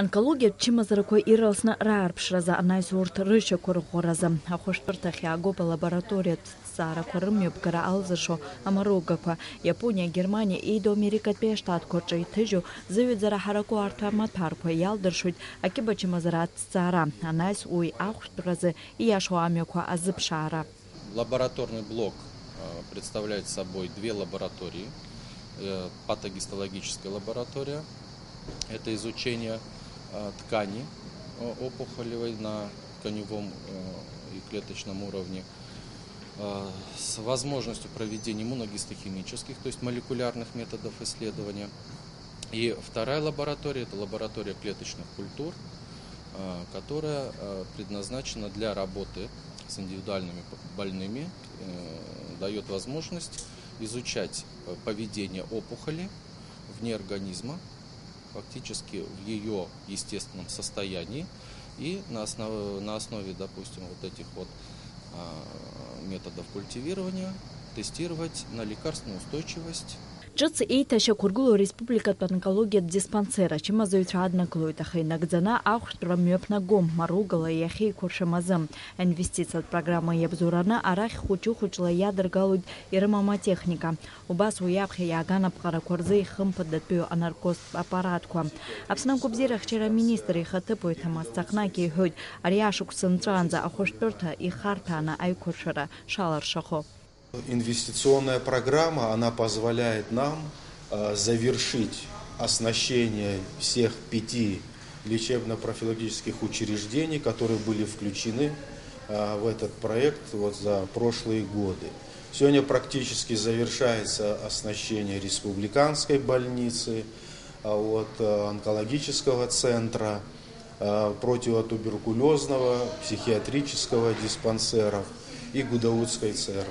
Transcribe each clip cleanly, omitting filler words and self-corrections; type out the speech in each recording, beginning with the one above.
Онкология чимазараква иралсна раарпшраза анайсурт рыша кургораза. Ахоштуртахиагопа лаборатория цара курмюбгара алзашо амаругаква. Япония, Германия и до Америка пештат корчай тыжу зывидзара хараку артаматарква ялдыршуд акиба чимазара цара. Анайс уй ахоштуразы и яшуамюква азыпшара. Лабораторный блок представляет собой две лаборатории. Патогистологическая лаборатория – это изучение ткани опухолевой на тканевом и клеточном уровне с возможностью проведения иммуногистохимических, то есть молекулярных методов исследования. И вторая лаборатория – это лаборатория клеточных культур, которая предназначена для работы с индивидуальными больными, дает возможность изучать поведение опухоли вне организма, фактически в ее естественном состоянии, и на основе, допустим, вот этих вот методов культивирования тестировать на лекарственную устойчивость. Джиц эйташа кургулу республика онкология диспансера, чимазуютра однаклуйтахай нагдзана ахштура мёпнагом маругала яхей куршамазам. Инвестиция программы ебзурана арах хучу хучла ядергалуд ирмаматехника. Убас уябхи ягана пхаракурзы хымпадатпю анаркоз аппаратква. Апснам кубзирах вчера министры хатыпуй тамастахнаки хud ариашук сынтранза ахоштурта и хартана айкуршара шаларшахо. Инвестиционная программа, она позволяет нам завершить оснащение всех 5 лечебно-профилактических учреждений, которые были включены в этот проект за прошлые годы. Сегодня практически завершается оснащение республиканской больницы, онкологического центра, противотуберкулезного, психиатрического диспансеров и Гудаутской ЦРБ.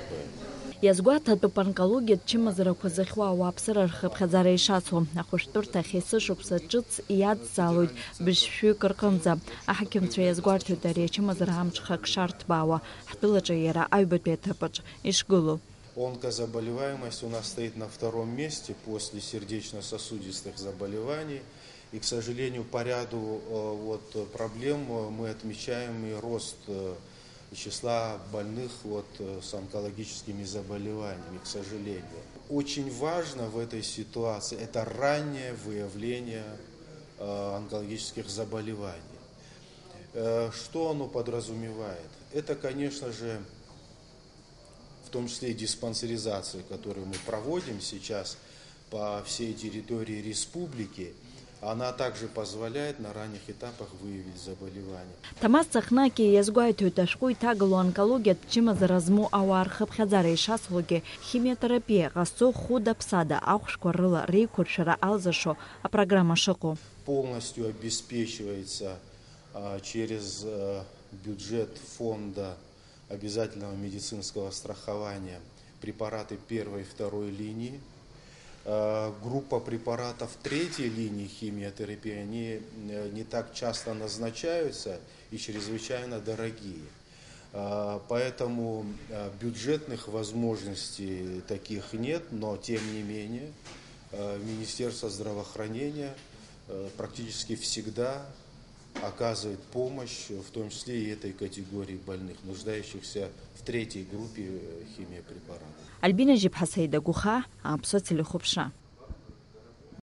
Язгуата то онкология чимазараква захва уапсарар хабхазарей шасу. Ахоштурта хесышупса джиц и яд залуд бишфю карканза. Ахакимтра язгуарту даре чимазархамчхак шарт бауа. Хтылача ера айбететапач ишгулу. Онкозаболеваемость у нас стоит на 2-м месте после сердечно-сосудистых заболеваний. И, к сожалению, по ряду проблем мы отмечаем и рост числа больных с онкологическими заболеваниями, к сожалению. Очень важно в этой ситуации это раннее выявление онкологических заболеваний. Что оно подразумевает? Это, конечно же, в том числе и диспансеризация, которую мы проводим сейчас по всей территории республики. Она также позволяет на ранних этапах выявить заболевания. Тамас цахнаки язгуайту ташкуй тагалу онкология чимазаразму ауар хабхазарей шаслуги химиотерапия гасу худа псада аухшкварыла рейкуршара алзашо, а программа шоку. Полностью обеспечивается через бюджет фонда обязательного медицинского страхования препараты 1-й и 2-й линии. Группа препаратов 3-й линии химиотерапии, они не так часто назначаются и чрезвычайно дорогие. Поэтому бюджетных возможностей таких нет, но тем не менее Министерство здравоохранения практически всегда оказывает помощь, в том числе и этой категории больных, нуждающихся в 3-й группе химиопрепаратов. Альбина Жибхасейда Гуха, Апсоцили Хупша.